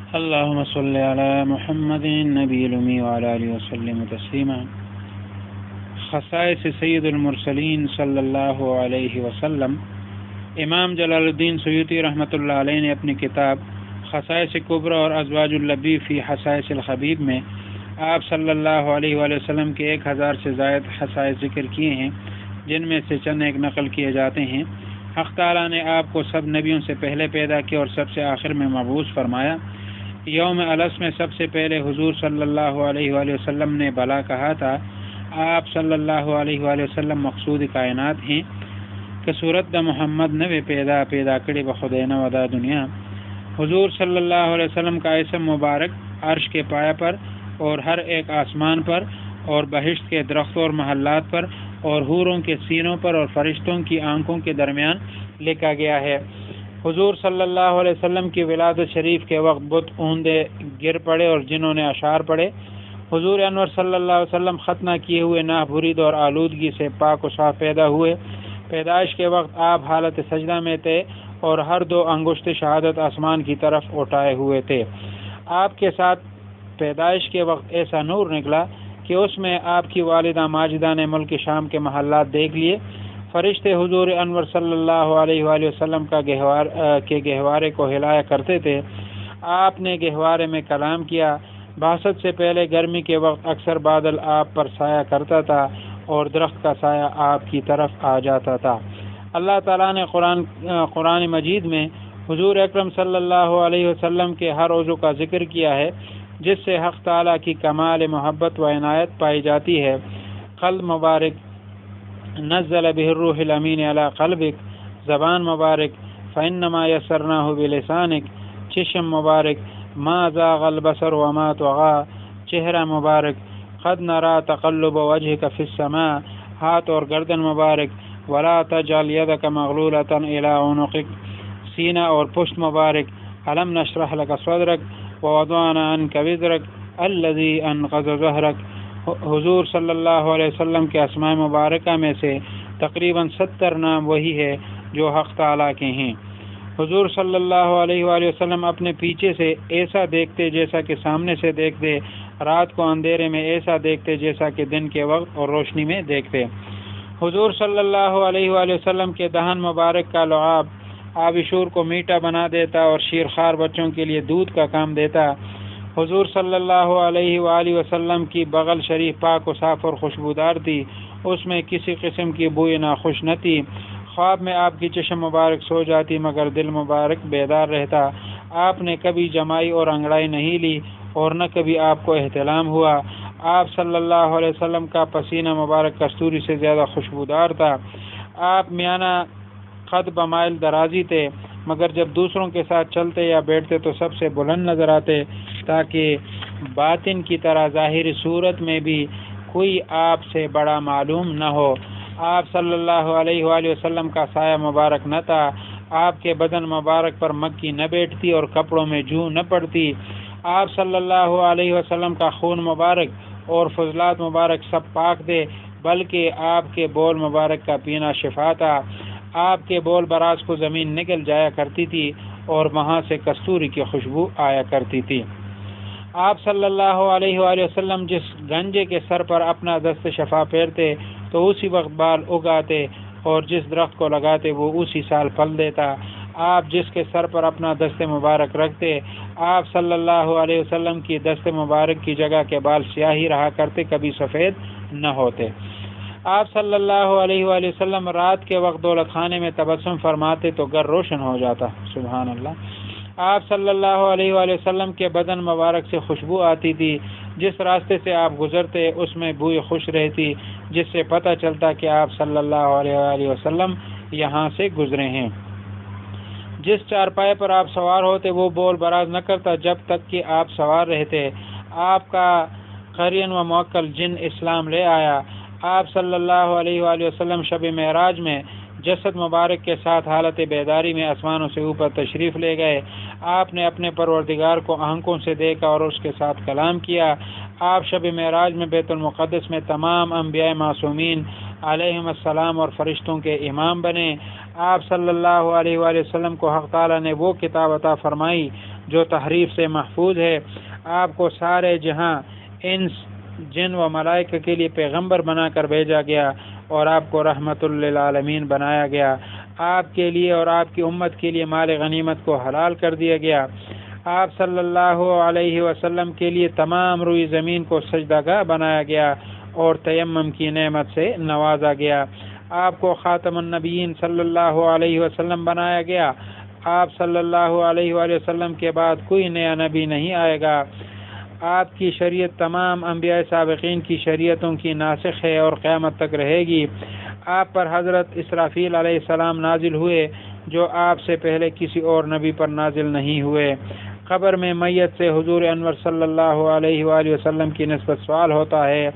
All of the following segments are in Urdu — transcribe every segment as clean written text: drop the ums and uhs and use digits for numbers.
اللهم صل على محمد النبی الامی وعلى آلہ وسلم تسلیما۔ خصائص سید المرسلین صلی اللہ علیہ وسلم۔ امام جلال الدین سیوطی رحمۃ اللہ علیہ نے اپنی کتاب خصائص کبریٰ اور ازواج اللبیب فی خصائص الحبیب میں آپ صلی اللہ علیہ وآلہ وسلم کے 1000 سے زائد خصائص ذکر کیے ہیں، جن میں سے چند ایک نقل کیے جاتے ہیں۔ حق تعالیٰ نے آپ کو سب نبیوں سے پہلے پیدا کیا اور سب سے آخر میں مبعوث فرمایا۔ یوم العرس میں سب سے پہلے حضور صلی اللہ علیہ وآلہ وسلم نے بلا کہا تھا۔ آپ صلی اللہ علیہ وآلہ وسلم مقصود کائنات ہیں کہ صورت دا محمد نوے پیدا کڑی بخدے نودا دنیا۔ حضور صلی اللہ علیہ وسلم کا اسم مبارک عرش کے پایا پر اور ہر ایک آسمان پر اور بہشت کے درختوں اور محلات پر اور حوروں کے سینوں پر اور فرشتوں کی آنکھوں کے درمیان لکھا گیا ہے۔ حضور صلی اللہ علیہ وسلم کی ولادت شریف کے وقت بت اوندے گر پڑے اور جنہوں نے اشعار پڑھے۔ حضور انور صلی اللہ علیہ وسلم ختنہ کیے ہوئے نہ برید اور آلودگی سے پاک و صاف پیدا ہوئے۔ پیدائش کے وقت آپ حالت سجدہ میں تھے اور ہر 2 انگشت شہادت آسمان کی طرف اٹھائے ہوئے تھے۔ آپ کے ساتھ پیدائش کے وقت ایسا نور نکلا کہ اس میں آپ کی والدہ ماجدہ نے ملک شام کے محلات دیکھ لیے۔ فرشتے حضور انور صلی اللہ علیہ وآلہ وسلم کے گہوارے کو ہلایا کرتے تھے۔ آپ نے گہوارے میں کلام کیا۔ بعثت سے پہلے گرمی کے وقت اکثر بادل آپ پر سایہ کرتا تھا اور درخت کا سایہ آپ کی طرف آ جاتا تھا۔ اللہ تعالیٰ نے قرآن مجید میں حضور اکرم صلی اللہ علیہ وسلم کے ہر عضو کا ذکر کیا ہے، جس سے حق تعالیٰ کی کمال محبت و عنایت پائی جاتی ہے۔ قلب مبارک نزل به الروح الامین علی قلبک، زبان مبارک فانما یسرناہ بلسانک، چشم مبارک ما زاغ البصر وما طغی، چہرہ مبارک قد نرى تقلب وجهك في السماء، ہاتھ اور گردن مبارک ولا تجعل يدك مغلولة الى عنقك، سینہ اور پشت مبارک الم نشرح لك صدرك ووضعنا عنك وزرك الذي انقض ظهرك۔ حضور صلی اللہ علیہ وسلم کے اسماء مبارکہ میں سے تقریباً 70 نام وہی ہے جو حق تعالیٰ کے ہیں۔ حضور صلی اللہ علیہ وآلہ وسلم اپنے پیچھے سے ایسا دیکھتے جیسا کہ سامنے سے دیکھتے، رات کو اندھیرے میں ایسا دیکھتے جیسا کہ دن کے وقت اور روشنی میں دیکھتے۔ حضور صلی اللہ علیہ وآلہ وسلم کے دہن مبارک کا لعاب آبی شور کو میٹھا بنا دیتا اور شیرخوار بچوں کے لیے دودھ کا کام دیتا۔ حضور صلی اللہ علیہ وآلہ وسلم کی بغل شریف پاک و صاف اور خوشبودار تھی، اس میں کسی قسم کی بوئی ناخوش نہ تھی۔ خواب میں آپ کی چشم مبارک سو جاتی مگر دل مبارک بیدار رہتا۔ آپ نے کبھی جمائی اور انگڑائی نہیں لی اور نہ کبھی آپ کو احتلام ہوا۔ آپ صلی اللہ علیہ وسلم کا پسینہ مبارک کستوری سے زیادہ خوشبودار تھا۔ آپ میانہ قد بمائل درازی تھے، مگر جب دوسروں کے ساتھ چلتے یا بیٹھتے تو سب سے بلند نظر آتے، تاکہ باطن کی طرح ظاہری صورت میں بھی کوئی آپ سے بڑا معلوم نہ ہو۔ آپ صلی اللہ علیہ وآلہ وسلم کا سایہ مبارک نہ تھا۔ آپ کے بدن مبارک پر مکھی نہ بیٹھتی اور کپڑوں میں جوں نہ پڑتی۔ آپ صلی اللہ علیہ وسلم کا خون مبارک اور فضلات مبارک سب پاک تھے، بلکہ آپ کے بول مبارک کا پینا شفا تھا۔ آپ کے بول براز کو زمین نگل جایا کرتی تھی اور وہاں سے کستوری کی خوشبو آیا کرتی تھی۔ آپ صلی اللہ علیہ وآلہ وسلم جس گنجے کے سر پر اپنا دست شفا پھیرتے تو اسی وقت بال اگاتے اور جس درخت کو لگاتے وہ اسی سال پھل دیتا۔ آپ جس کے سر پر اپنا دست مبارک رکھتے، آپ صلی اللہ علیہ وسلم کی دست مبارک کی جگہ کے بال سیاہ ہی رہا کرتے، کبھی سفید نہ ہوتے۔ آپ صلی اللہ علیہ وآلہ وسلم رات کے وقت دولت خانے میں تبسم فرماتے تو گھر روشن ہو جاتا۔ سبحان اللہ۔ آپ صلی اللہ علیہ وآلہ وسلم کے بدن مبارک سے خوشبو آتی تھی۔ جس راستے سے آپ گزرتے اس میں بوئی خوش رہتی، جس سے پتہ چلتا کہ آپ صلی اللہ علیہ وآلہ وسلم یہاں سے گزرے ہیں۔ جس چارپائے پر آپ سوار ہوتے وہ بول براز نہ کرتا جب تک کہ آپ سوار رہتے۔ آپ کا قرین و موکل جن اسلام لے آیا۔ آپ صلی اللہ علیہ وآلہ وسلم شب معراج میں جسد مبارک کے ساتھ حالت بیداری میں آسمانوں سے اوپر تشریف لے گئے۔ آپ نے اپنے پروردگار کو آنکھوں سے دیکھا اور اس کے ساتھ کلام کیا۔ آپ شب معراج میں بیت المقدس میں تمام انبیاء معصومین علیہم السلام اور فرشتوں کے امام بنے۔ آپ صلی اللہ علیہ وآلہ وسلم کو حق تعالیٰ نے وہ کتاب عطا فرمائی جو تحریف سے محفوظ ہے۔ آپ کو سارے جہاں انس جن و ملائکہ کے لیے پیغمبر بنا کر بھیجا گیا اور آپ کو رحمت للعالمین بنایا گیا۔ آپ کے لیے اور آپ کی امت کے لیے مال غنیمت کو حلال کر دیا گیا۔ آپ صلی اللہ علیہ وسلم کے لیے تمام روئی زمین کو سجدہ گاہ بنایا گیا اور تیمم کی نعمت سے نوازا گیا۔ آپ کو خاتم النبیین صلی اللہ علیہ وسلم بنایا گیا۔ آپ صلی اللہ علیہ وآلہ وسلم کے بعد کوئی نیا نبی نہیں آئے گا۔ آپ کی شریعت تمام انبیاء سابقین کی شریعتوں کی ناسخ ہے اور قیامت تک رہے گی۔ آپ پر حضرت اسرافیل علیہ السلام نازل ہوئے جو آپ سے پہلے کسی اور نبی پر نازل نہیں ہوئے۔ قبر میں میت سے حضور انور صلی اللہ علیہ وآلہ وسلم کی نسبت سوال ہوتا ہے۔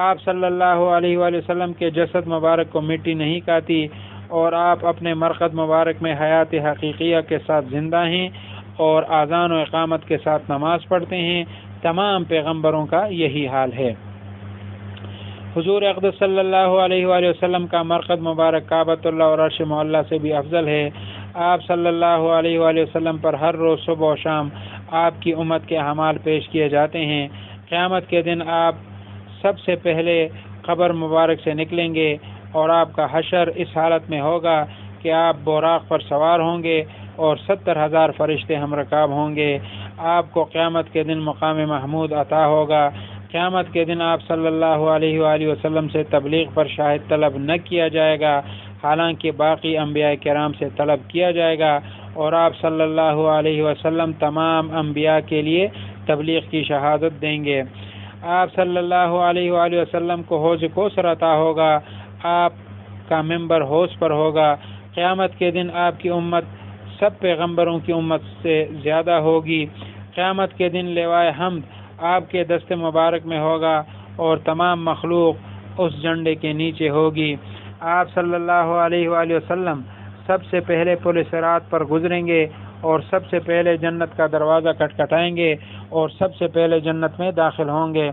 آپ صلی اللہ علیہ وآلہ وسلم کے جسد مبارک کو مٹی نہیں کھاتی اور آپ اپنے مرقد مبارک میں حیات حقیقیہ کے ساتھ زندہ ہیں اور اذان و اقامت کے ساتھ نماز پڑھتے ہیں۔ تمام پیغمبروں کا یہی حال ہے۔ حضور اقدس صلی اللہ علیہ وآلہ وسلم کا مرقد مبارک کعبۃ اللہ اور عرش معلی سے بھی افضل ہے۔ آپ صلی اللہ علیہ وآلہ وسلم پر ہر روز صبح و شام آپ کی امت کے اعمال پیش کیے جاتے ہیں۔ قیامت کے دن آپ سب سے پہلے قبر مبارک سے نکلیں گے اور آپ کا حشر اس حالت میں ہوگا کہ آپ براق پر سوار ہوں گے اور 70,000 فرشتے ہم رکاب ہوں گے۔ آپ کو قیامت کے دن مقام محمود عطا ہوگا۔ قیامت کے دن آپ صلی اللہ علیہ وآلہ وسلم سے تبلیغ پر شاہد طلب نہ کیا جائے گا، حالانکہ باقی انبیاء کرام سے طلب کیا جائے گا، اور آپ صلی اللہ علیہ وسلم تمام انبیاء کے لیے تبلیغ کی شہادت دیں گے۔ آپ صلی اللہ علیہ وآلہ وسلم کو حوض کوثر عطا ہوگا۔ آپ کا ممبر حوض پر ہوگا۔ قیامت کے دن آپ کی امت سب پیغمبروں کی امت سے زیادہ ہوگی۔ قیامت کے دن لوائے حمد آپ کے دست مبارک میں ہوگا اور تمام مخلوق اس جھنڈے کے نیچے ہوگی۔ آپ صلی اللہ علیہ وآلہ وسلم سب سے پہلے پل صراط پر گزریں گے اور سب سے پہلے جنت کا دروازہ کھٹکھٹائیں گے اور سب سے پہلے جنت میں داخل ہوں گے۔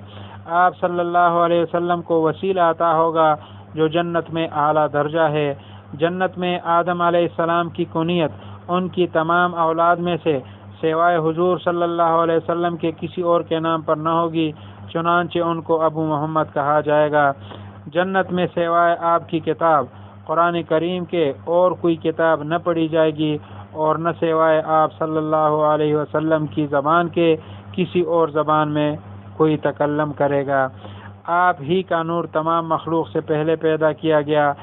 آپ صلی اللہ علیہ وسلم کو وسیلہ عطا ہوگا جو جنت میں اعلیٰ درجہ ہے۔ جنت میں آدم علیہ السلام کی کنیت ان کی تمام اولاد میں سے سوائے حضور صلی اللہ علیہ وسلم کے کسی اور کے نام پر نہ ہوگی، چنانچہ ان کو ابو محمد کہا جائے گا۔ جنت میں سوائے آپ کی کتاب قرآن کریم کے اور کوئی کتاب نہ پڑھی جائے گی اور نہ سوائے آپ صلی اللہ علیہ وسلم کی زبان کے کسی اور زبان میں کوئی تکلم کرے گا۔ آپ ہی کا نور تمام مخلوق سے پہلے پیدا کیا گیا۔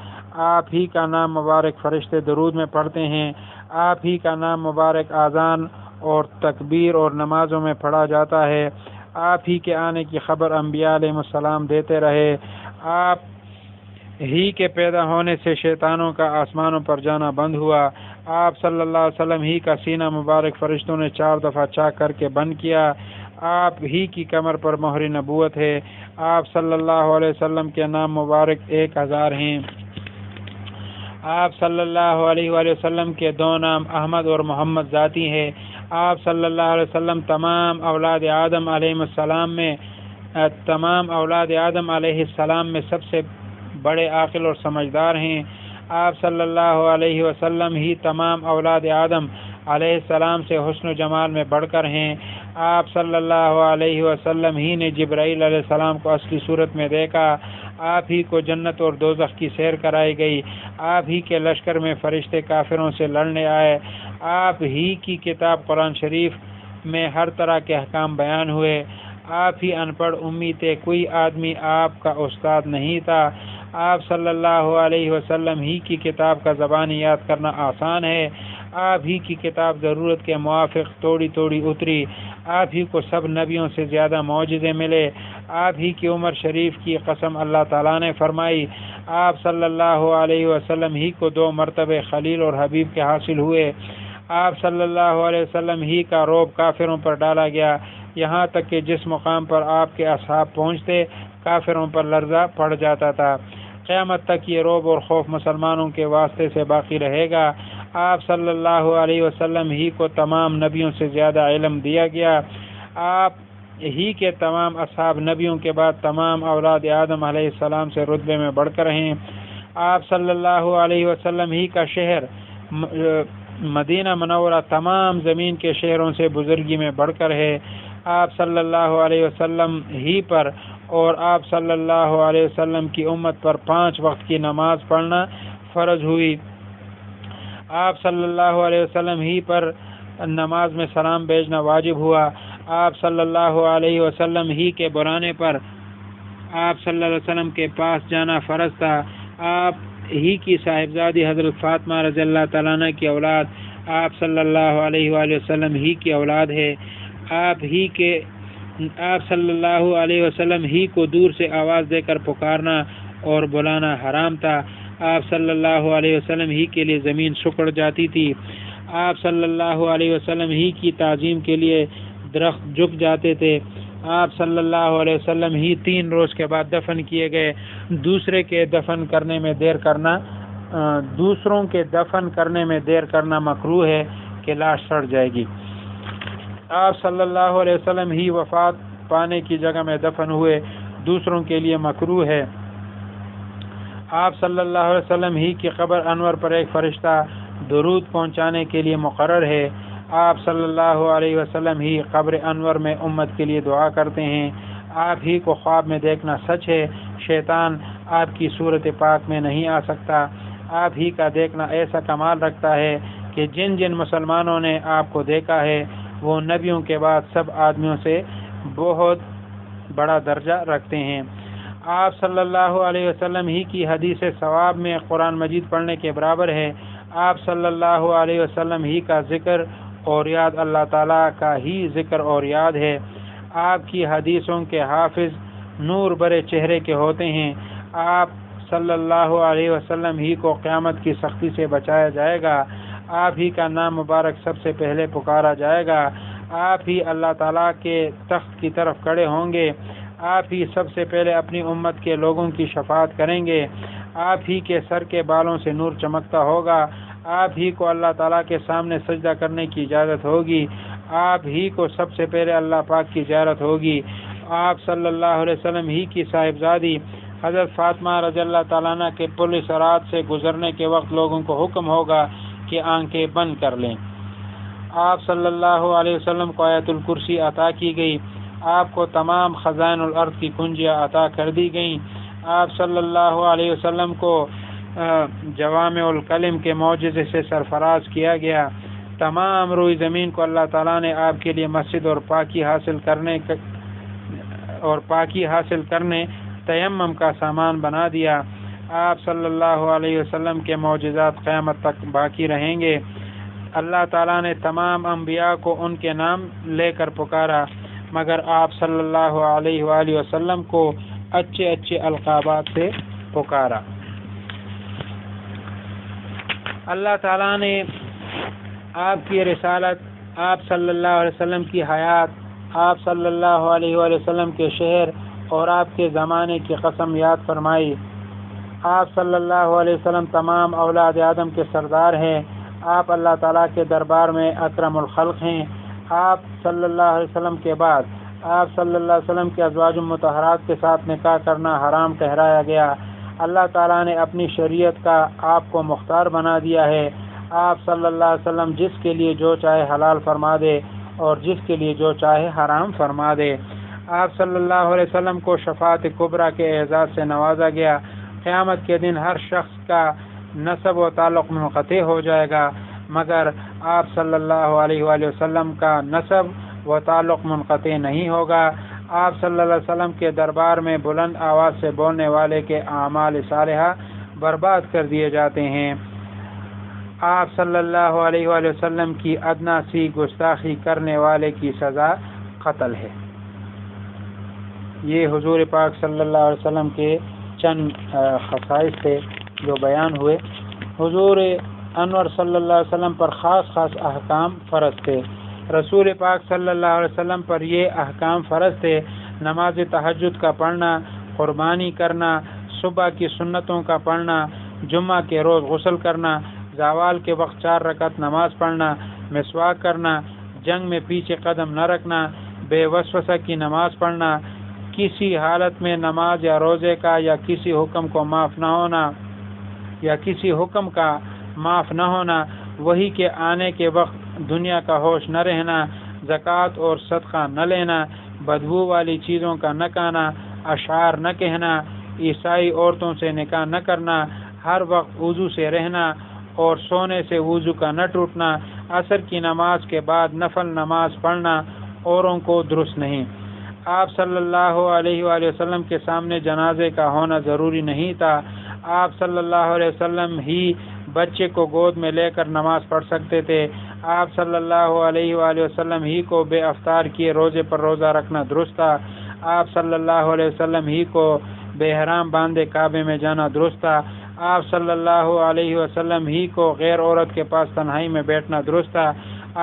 آپ ہی کا نام مبارک فرشتے درود میں پڑھتے ہیں۔ آپ ہی کا نام مبارک اذان اور تکبیر اور نمازوں میں پڑھا جاتا ہے۔ آپ ہی کے آنے کی خبر انبیاء علیہ السلام دیتے رہے۔ آپ ہی کے پیدا ہونے سے شیطانوں کا آسمانوں پر جانا بند ہوا۔ آپ صلی اللہ علیہ وسلم ہی کا سینہ مبارک فرشتوں نے 4 دفعہ چاک کر کے بند کیا۔ آپ ہی کی کمر پر مہر نبوت ہے۔ آپ صلی اللہ علیہ وسلم کے نام مبارک 1000 ہیں۔ آپ صلی اللہ علیہ وآلہ وسلم کے 2 نام احمد اور محمد ذاتی ہے۔ آپ صلی اللہ علیہ وسلم تمام اولاد آدم علیہ السلام میں سب سے بڑے عاقل اور سمجھدار ہیں۔ آپ صلی اللہ علیہ وسلم ہی تمام اولاد آدم علیہ السلام سے حسن و جمال میں بڑھ کر ہیں۔ آپ صلی اللہ علیہ وسلم ہی نے جبرائیل علیہ السلام کو اصلی صورت میں دیکھا۔ آپ ہی کو جنت اور دوزخ کی سیر کرائی گئی۔ آپ ہی کے لشکر میں فرشتے کافروں سے لڑنے آئے۔ آپ ہی کی کتاب قرآن شریف میں ہر طرح کے احکام بیان ہوئے۔ آپ ہی ان پڑھ امی تھے، کوئی آدمی آپ کا استاد نہیں تھا۔ آپ صلی اللہ علیہ وسلم ہی کی کتاب کا زبانی یاد کرنا آسان ہے۔ آپ ہی کی کتاب ضرورت کے موافق توڑی توڑی اتری۔ آپ ہی کو سب نبیوں سے زیادہ معجزے ملے۔ آپ ہی کی عمر شریف کی قسم اللہ تعالیٰ نے فرمائی۔ آپ صلی اللہ علیہ وسلم ہی کو 2 مرتبہ خلیل اور حبیب کے حاصل ہوئے۔ آپ صلی اللہ علیہ وسلم ہی کا رعب کافروں پر ڈالا گیا، یہاں تک کہ جس مقام پر آپ کے اصحاب پہنچتے کافروں پر لرزہ پڑ جاتا تھا۔ قیامت تک یہ رعب اور خوف مسلمانوں کے واسطے سے باقی رہے گا۔ آپ صلی اللہ علیہ وسلم ہی کو تمام نبیوں سے زیادہ علم دیا گیا۔ آپ ہی کے تمام اصحاب نبیوں کے بعد تمام اولاد آدم علیہ السلام سے رتبے میں بڑھ کر ہیں۔ آپ صلی اللہ علیہ وسلم ہی کا شہر مدینہ منورہ تمام زمین کے شہروں سے بزرگی میں بڑھ کر ہے۔ آپ صلی اللہ علیہ وسلم ہی پر اور آپ صلی اللہ علیہ وسلم کی امت پر 5 وقت کی نماز پڑھنا فرض ہوئی۔ آپ صلی اللہ علیہ وسلم ہی پر نماز میں سلام بھیجنا واجب ہوا۔ آپ صلی اللہ علیہ وسلم ہی کے بلانے پر آپ صلی اللہ علیہ وسلم کے پاس جانا فرض تھا۔ آپ ہی کی صاحبزادی حضرت فاطمہ رضی اللہ تعالیٰ عنہ کی اولاد آپ صلی اللہ علیہ وآلہ وسلم ہی کی اولاد ہے۔ آپ صلی اللہ علیہ وسلم ہی کو دور سے آواز دے کر پکارنا اور بلانا حرام تھا۔ آپ صلی اللہ علیہ وسلم ہی کے لیے زمین سکڑ جاتی تھی۔ آپ صلی اللہ علیہ وسلم ہی کی تعظیم کے لیے درخت جھک جاتے تھے۔ آپ صلی اللہ علیہ وسلم ہی 3 روز کے بعد دفن کیے گئے۔ دوسروں کے دفن کرنے میں دیر کرنا مکروہ ہے کہ لاش سڑ جائے گی۔ آپ صلی اللہ علیہ وسلم ہی وفات پانے کی جگہ میں دفن ہوئے، دوسروں کے لیے مکروہ ہے۔ آپ صلی اللہ علیہ وسلم ہی کی قبر انور پر ایک فرشتہ درود پہنچانے کے لیے مقرر ہے۔ آپ صلی اللہ علیہ وسلم ہی قبر انور میں امت کے لیے دعا کرتے ہیں۔ آپ ہی کو خواب میں دیکھنا سچ ہے، شیطان آپ کی صورت پاک میں نہیں آ سکتا۔ آپ ہی کا دیکھنا ایسا کمال رکھتا ہے کہ جن جن مسلمانوں نے آپ کو دیکھا ہے وہ نبیوں کے بعد سب آدمیوں سے بہت بڑا درجہ رکھتے ہیں۔ آپ صلی اللہ علیہ وسلم ہی کی حدیث ثواب میں قرآن مجید پڑھنے کے برابر ہے۔ آپ صلی اللہ علیہ وسلم ہی کا ذکر اور یاد اللہ تعالیٰ کا ہی ذکر اور یاد ہے۔ آپ کی حدیثوں کے حافظ نور برے چہرے کے ہوتے ہیں۔ آپ صلی اللہ علیہ وسلم ہی کو قیامت کی سختی سے بچایا جائے گا۔ آپ ہی کا نام مبارک سب سے پہلے پکارا جائے گا۔ آپ ہی اللہ تعالیٰ کے تخت کی طرف کھڑے ہوں گے۔ آپ ہی سب سے پہلے اپنی امت کے لوگوں کی شفاعت کریں گے۔ آپ ہی کے سر کے بالوں سے نور چمکتا ہوگا۔ آپ ہی کو اللہ تعالیٰ کے سامنے سجدہ کرنے کی اجازت ہوگی۔ آپ ہی کو سب سے پہلے اللہ پاک کی زیارت ہوگی۔ آپ صلی اللہ علیہ وسلم ہی کی صاحبزادی حضرت فاطمہ رضی اللہ تعالیٰ عنہ کے پل صراط سے گزرنے کے وقت لوگوں کو حکم ہوگا کہ آنکھیں بند کر لیں۔ آپ صلی اللہ علیہ وسلم کو آیت الکرسی عطا کی گئی۔ آپ کو تمام خزائن الارض کی کنجیاں عطا کر دی گئیں۔ آپ صلی اللہ علیہ وسلم کو جوامع الکلم کے معجزے سے سرفراز کیا گیا۔ تمام روئی زمین کو اللہ تعالیٰ نے آپ کے لیے مسجد اور پاکی حاصل کرنے تیمم کا سامان بنا دیا۔ آپ صلی اللہ علیہ وسلم کے معجزات قیامت تک باقی رہیں گے۔ اللہ تعالیٰ نے تمام انبیاء کو ان کے نام لے کر پکارا، مگر آپ صلی اللہ علیہ وآلہ وسلم کو اچھے اچھے القابات سے پکارا۔ اللہ تعالیٰ نے آپ کی رسالت، آپ صلی اللہ علیہ وسلم کی حیات، آپ صلی اللہ علیہ وآلہ وسلم کے شہر اور آپ کے زمانے کی قسم یاد فرمائی۔ آپ صلی اللہ علیہ وسلم تمام اولاد آدم کے سردار ہیں۔ آپ اللہ تعالیٰ کے دربار میں اکرم الخلق ہیں۔ آپ صلی اللہ علیہ وسلم کے بعد آپ صلی اللہ علیہ وسلم کے ازواج مطہرات کے ساتھ نکاح کرنا حرام ٹھہرایا گیا۔ اللہ تعالیٰ نے اپنی شریعت کا آپ کو مختار بنا دیا ہے۔ آپ صلی اللہ علیہ وسلم جس کے لیے جو چاہے حلال فرما دے اور جس کے لیے جو چاہے حرام فرما دے۔ آپ صلی اللہ علیہ وسلم کو شفاعت کبریٰ کے اعزاز سے نوازا گیا۔ قیامت کے دن ہر شخص کا نسب و تعلق منقطع ہو جائے گا، مگر آپ صلی اللہ علیہ وآلہ وسلم کا نسب و تعلق منقطع نہیں ہوگا۔ آپ صلی اللہ علیہ وسلم کے دربار میں بلند آواز سے بولنے والے کے اعمال صالحہ برباد کر دیے جاتے ہیں۔ آپ صلی اللہ علیہ وآلہ وسلم کی ادنا سی گستاخی کرنے والے کی سزا قتل ہے۔ یہ حضور پاک صلی اللہ علیہ وسلم کے چند خصائص تھے جو بیان ہوئے۔ حضور انور صلی اللہ علیہ وسلم پر خاص احکام فرض تھے۔ رسول پاک صلی اللہ علیہ وسلم پر یہ احکام فرض تھے: نماز تہجد کا پڑھنا، قربانی کرنا، صبح کی سنتوں کا پڑھنا، جمعہ کے روز غسل کرنا، زوال کے وقت 4 رکعت نماز پڑھنا، مسواک کرنا، جنگ میں پیچھے قدم نہ رکھنا، بے وسوسہ کی نماز پڑھنا، کسی حالت میں نماز یا روزے کا یا کسی حکم کا معاف نہ ہونا، وہی کے آنے کے وقت دنیا کا ہوش نہ رہنا، زکوٰۃ اور صدقہ نہ لینا، بدبو والی چیزوں کا نہ کھانا، اشعار نہ کہنا، عیسائی عورتوں سے نکاح نہ کرنا، ہر وقت وضو سے رہنا اور سونے سے وضو کا نہ ٹوٹنا، عصر کی نماز کے بعد نفل نماز پڑھنا اوروں کو درست نہیں۔ آپ صلی اللہ علیہ وآلہ وسلم کے سامنے جنازے کا ہونا ضروری نہیں تھا۔ آپ صلی اللہ علیہ وسلم ہی بچے کو گود میں لے کر نماز پڑھ سکتے تھے۔ آپ صلی اللہ علیہ وآلہ وسلم ہی کو بے افطار کیے روزے پر روزہ رکھنا درست تھا۔ آپ صلی اللہ علیہ وسلم ہی کو بے احرام باندھے کعبے میں جانا درست تھا۔ آپ صلی اللہ علیہ وسلم ہی کو غیر عورت کے پاس تنہائی میں بیٹھنا درست تھا۔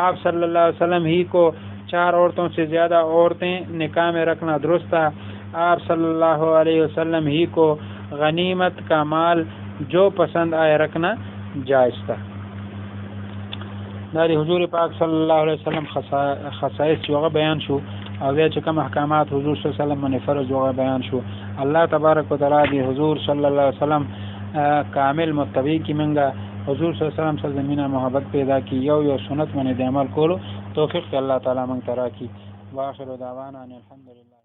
آپ صلی اللہ علیہ وسلم ہی کو 4 عورتوں سے زیادہ عورتیں نکاح میں رکھنا درست تھا۔ آپ صلی اللہ علیہ وسلم ہی کو غنیمت کا مال جو پسند آئے رکھنا جائز تھا۔ داری حضور پاک صلی اللہ علیہ وسلم خصائص جوغه بیان شو او بیا چې کوم احکامات حضور صلی الله علیه وسلم باندې فرض جوغه بیان شو، الله تبارک وتعالی دی حضور صلی اللہ علیہ وسلم کامل متبع کی منگا حضور صلی اللہ علیہ وسلم سے زمینہ محبت پیدا کی، یو سنت باندې عمل کولو توفیق اللہ تعالی منگ ترا کی۔ واخر دعوانا ان الحمدللہ۔